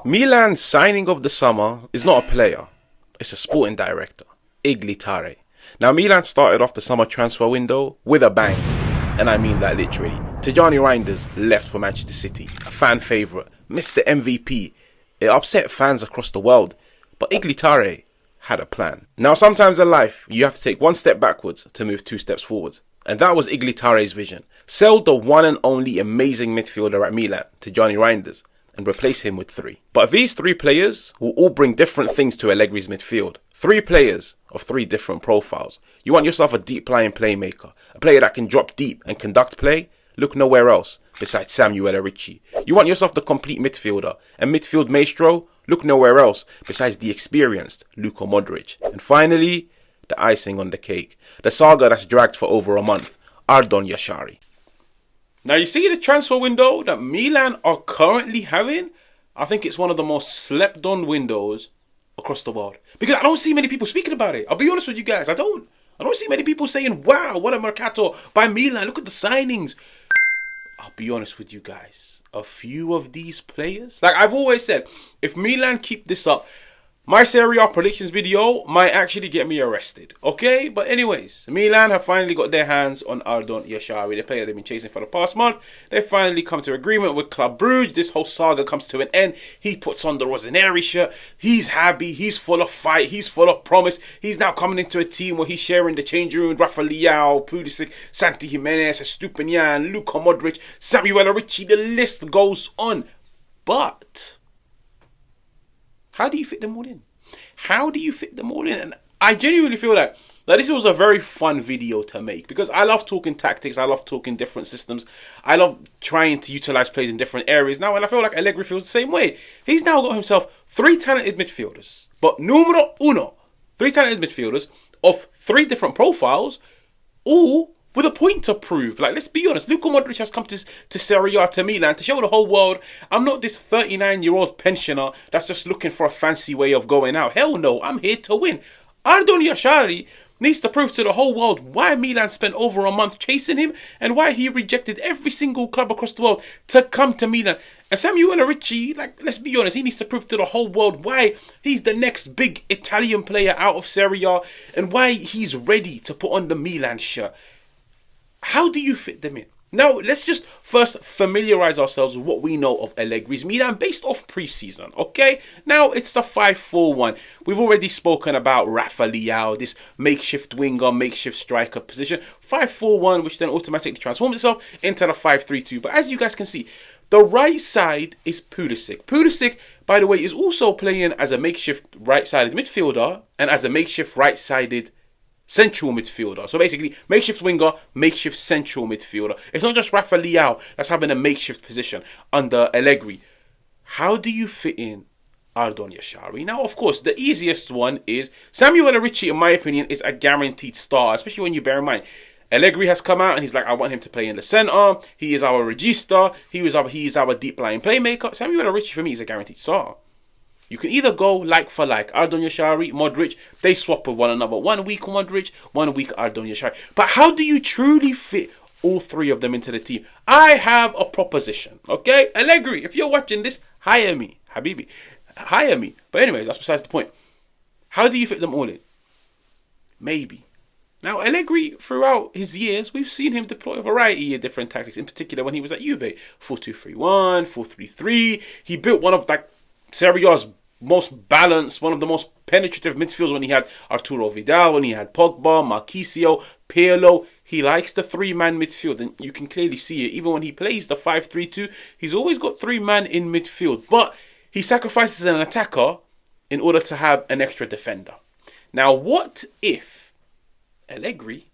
Milan's signing of the summer is not a player, it's a sporting director, Igli Tare. Now Milan started off the summer transfer window with a bang, and I mean that literally. Tijani Reinders left for Manchester City, a fan favourite, Mr. MVP. It upset fans across the world, but Igli Tare had a plan. Now sometimes in life, you have to take one step backwards to move two steps forwards. And that was Igli Tare's vision. Sell the one and only amazing midfielder at Milan, Tijani Reinders, and replace him with three. But these three players will all bring different things to Allegri's midfield. Three players of three different profiles. You want yourself a deep-lying playmaker, a player that can drop deep and conduct play? Look nowhere else besides Samuele Ricci. You want yourself the complete midfielder and midfield maestro? Look nowhere else besides the experienced Luka Modric. And finally, the icing on the cake. The saga that's dragged for over a month. Ardon Jashari. Now you see the transfer window that Milan are currently having? I think it's one of the most slept on windows across the world. Because I don't see many people speaking about it. I'll be honest with you guys. I don't see many people saying, wow, what a mercato by Milan. Look at the signings. I'll be honest with you guys. A few of these players, like I've always said, if Milan keep this up, my Serie A predictions video might actually get me arrested, okay? But anyways, Milan have finally got their hands on Ardon Jashari, the player they've been chasing for the past month. They finally come to agreement with Club Brugge. This whole saga comes to an end. He puts on the Rossoneri shirt. He's happy. He's full of fight. He's full of promise. He's now coming into a team where he's sharing the change room with Rafa Leao, Pulisic, Santi Jimenez, Estupiñán, Luka Modric, Samuele Ricci. The list goes on. But how do you fit them all in? How do you fit them all in? And I genuinely feel like this was a very fun video to make because I love talking tactics. I love talking different systems. I love trying to utilize players in different areas. Now, and I feel like Allegri feels the same way. He's now got himself three talented midfielders. But numero uno, three talented midfielders of three different profiles, all with a point to prove. Like, let's be honest, Luka Modric has come to Serie A, to Milan, to show the whole world, I'm not this 39-year-old pensioner that's just looking for a fancy way of going out. Hell no, I'm here to win. Ardon Jashari needs to prove to the whole world why Milan spent over a month chasing him and why he rejected every single club across the world to come to Milan. And Samuele Ricci, like, let's be honest, he needs to prove to the whole world why he's the next big Italian player out of Serie A and why he's ready to put on the Milan shirt. How do you fit them in? Now, let's just first familiarize ourselves with what we know of Allegri's Milan based off pre-season, okay? Now, it's the 5-4-1. We've already spoken about Rafa Leao, this makeshift winger, makeshift striker position. 5-4-1, which then automatically transforms itself into the 5-3-2. But as you guys can see, the right side is Pulisic. Pulisic, by the way, is also playing as a makeshift right-sided midfielder and as a makeshift right-sided central midfielder. So basically, makeshift winger, makeshift central midfielder. It's not just Rafa Leao that's having a makeshift position under Allegri. How do you fit in Ardon Jashari? Now, of course, the easiest one is Samuele Ricci, in my opinion, is a guaranteed star, especially when you bear in mind Allegri has come out and he's like, I want him to play in the centre. He is our regista. He is our deep-lying playmaker. Samuele Ricci, for me, is a guaranteed star. You can either go like for like. Ardon Jashari, Modric, they swap with one another. 1 week Modric, 1 week Ardon Jashari. But how do you truly fit all three of them into the team? I have a proposition, okay? Allegri, if you're watching this, hire me. Habibi, hire me. But anyways, that's besides the point. How do you fit them all in? Maybe. Now, Allegri, throughout his years, we've seen him deploy a variety of different tactics, in particular when he was at Juve. 4-2-3-1, 4-3-3. He built one of Serie A's most balanced, one of the most penetrative midfields when he had Arturo Vidal, when he had Pogba, Marchisio, Pirlo. He likes the three-man midfield, and you can clearly see it. Even when he plays the 5-3-2, he's always got three-man in midfield. But he sacrifices an attacker in order to have an extra defender. Now, what if Allegri,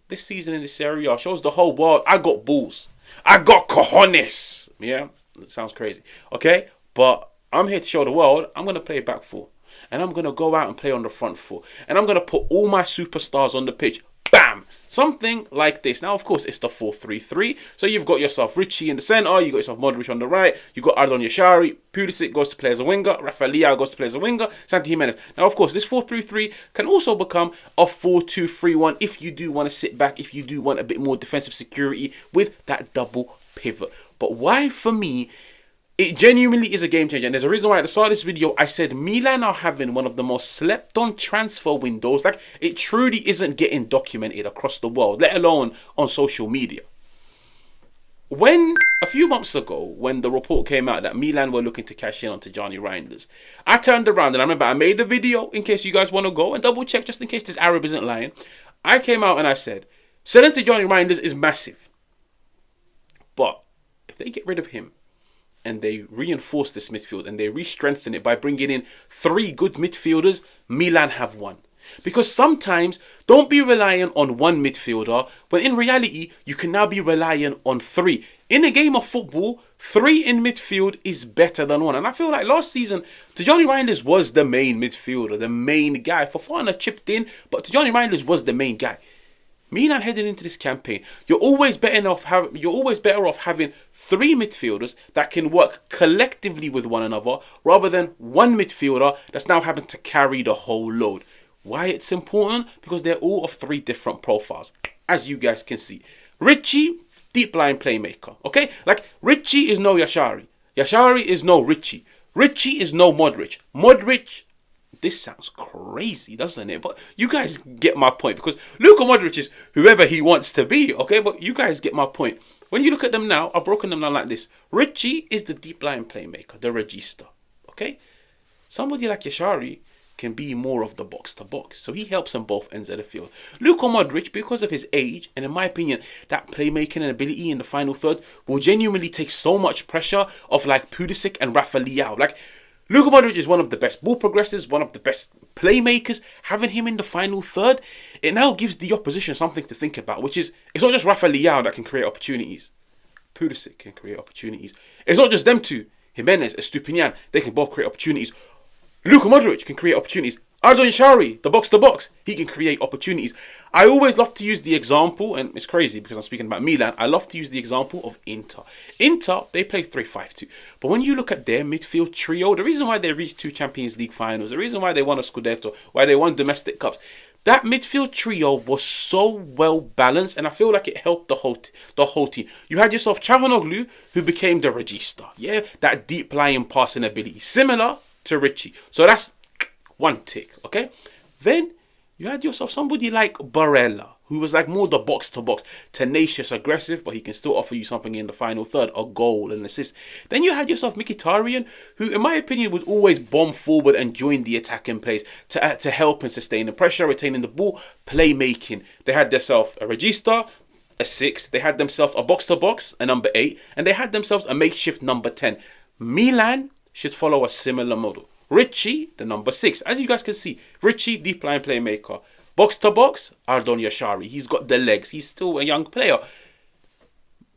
this season in the Serie A, shows the whole world, I got balls. I got cojones. Yeah, that sounds crazy. Okay, but I'm here to show the world I'm going to play back four. And I'm going to go out and play on the front four. And I'm going to put all my superstars on the pitch. Bam! Something like this. Now, of course, it's the 4-3-3. So you've got yourself Ricci in the centre. You've got yourself Modric on the right. You've got Ardon Jashari. Pulisic goes to play as a winger. Rafa Leao goes to play as a winger. Santi Jimenez. Now, of course, this 4-3-3 can also become a 4-2-3-1 if you do want to sit back, if you do want a bit more defensive security with that double pivot. But why, for me, It genuinely is a game changer. And there's a reason why at the start of this video, I said Milan are having one of the most slept on transfer windows. Like, it truly isn't getting documented across the world, let alone on social media. When, a few months ago, when the report came out that Milan were looking to cash in on Tijjani Reinders, I turned around and I remember I made a video in case you guys want to go and double check, just in case this Arab isn't lying. I came out and I said, selling Tijjani Reinders is massive. But if they get rid of him, and they reinforce this midfield and they re-strengthen it by bringing in 3 good midfielders, Milan have won. Because sometimes, don't be relying on one midfielder, but in reality, you can now be relying on 3. In a game of football, 3 in midfield is better than 1. And I feel like last season, Tijjani Reinders was the main midfielder, the main guy. Fofana chipped in, but Tijjani Reinders was the main guy. Milan heading into this campaign, you're always better off having 3 midfielders that can work collectively with one another, rather than one midfielder that's now having to carry the whole load. Why it's important? Because they're all of 3 different profiles, as you guys can see. Ricci, deep line playmaker. Okay, like Ricci is no Jashari. Jashari is no Ricci. Ricci is no Modric. Modric. This sounds crazy, doesn't it? But you guys get my point, because Luka Modric is whoever he wants to be, okay? But you guys get my point. When you look at them now, I've broken them down like this. Ricci is the deep line playmaker, the regista, okay? Somebody like Jashari can be more of the box-to-box, so he helps on both ends of the field. Luka Modric, because of his age, and in my opinion, that playmaking and ability in the final third, will genuinely take so much pressure off like Pulisic and Rafa Leao. Like, Luka Modric is one of the best ball progressors, one of the best playmakers. Having him in the final third, it now gives the opposition something to think about, which is, it's not just Rafa Leao that can create opportunities. Pulisic can create opportunities. It's not just them two. Jimenez, Estupiñán, they can both create opportunities. Luka Modric can create opportunities. Ardon Jashari, the box-to-box, he can create opportunities. I always love to use the example, and it's crazy because I'm speaking about Milan, I love to use the example of Inter. Inter, they play 3-5-2. But when you look at their midfield trio, the reason why they reached 2 Champions League finals, the reason why they won a Scudetto, why they won domestic cups, that midfield trio was so well balanced, and I feel like it helped the whole team. You had yourself Çalhanoğlu, who became the regista. Yeah, that deep lying passing ability, similar to Ricci. So that's one tick, okay? Then you had yourself somebody like Barella, who was like more the box-to-box, tenacious, aggressive, but he can still offer you something in the final third, a goal, an assist. Then you had yourself Mkhitaryan, who in my opinion would always bomb forward and join the attacking plays to help and sustain the pressure, retaining the ball, playmaking. They had themselves a regista, a 6, they had themselves a box-to-box, a number 8, and they had themselves a makeshift number 10. Milan should follow a similar model. Ricci, the number 6. As you guys can see, Ricci, deep line playmaker. Box to box, Ardon Jashari. He's got the legs. He's still a young player.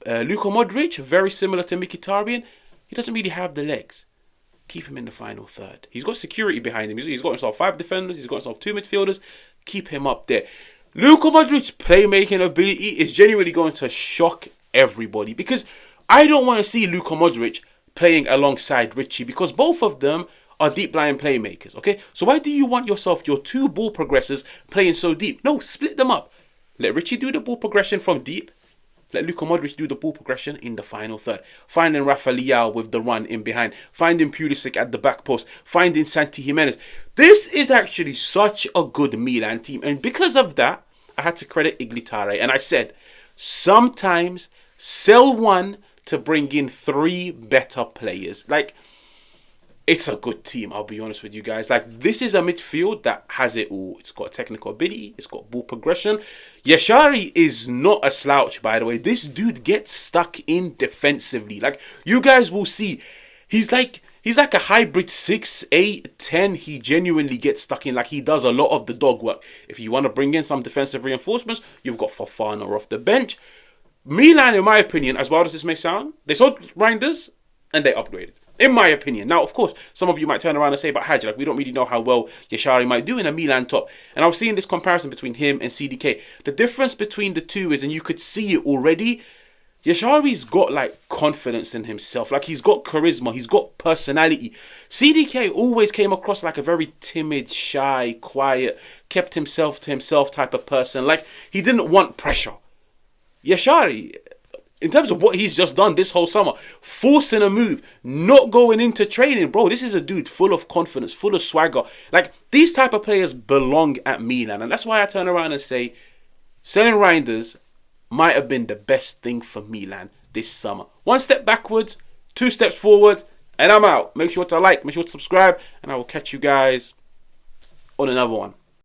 Luka Modric, very similar to Mkhitaryan. He doesn't really have the legs. Keep him in the final third. He's got security behind him. He's got himself 5 defenders. He's got himself 2 midfielders. Keep him up there. Luka Modric's playmaking ability is genuinely going to shock everybody, because I don't want to see Luka Modric playing alongside Ricci, because both of them are deep line playmakers, okay? So why do you want yourself, your 2 ball progressors playing so deep? No, split them up. Let Ricci do the ball progression from deep. Let Luka Modric do the ball progression in the final third. Finding Rafa Leao with the run in behind. Finding Pulisic at the back post. Finding Santi Jimenez. This is actually such a good Milan team. And because of that, I had to credit Igli Tare. And I said, sometimes sell one to bring in 3 better players. Like, it's a good team, I'll be honest with you guys. Like, this is a midfield that has it all. It's got technical ability. It's got ball progression. Jashari is not a slouch, by the way. This dude gets stuck in defensively. Like, you guys will see. He's like a hybrid 6, 8, 10. He genuinely gets stuck in. Like, he does a lot of the dog work. If you want to bring in some defensive reinforcements, you've got Fofana off the bench. Milan, in my opinion, as wild as this may sound, they sold Reinders and they upgraded. In my opinion. Now, of course, some of you might turn around and say, but Haj, like, we don't really know how well Jashari might do in a Milan top. And I was seeing this comparison between him and CDK. The difference between the two is, and you could see it already, Jashari's got, like, confidence in himself. Like, he's got charisma. He's got personality. CDK always came across like a very timid, shy, quiet, kept himself to himself type of person. Like, he didn't want pressure. Jashari, In terms of what he's just done this whole summer, forcing a move, not going into training, bro. This is a dude full of confidence, full of swagger. Like, these type of players belong at Milan, and that's why I turn around and say, selling Reinders might have been the best thing for Milan this summer. One step backwards, two steps forward, and I'm out. Make sure to like, make sure to subscribe, and I will catch you guys on another one.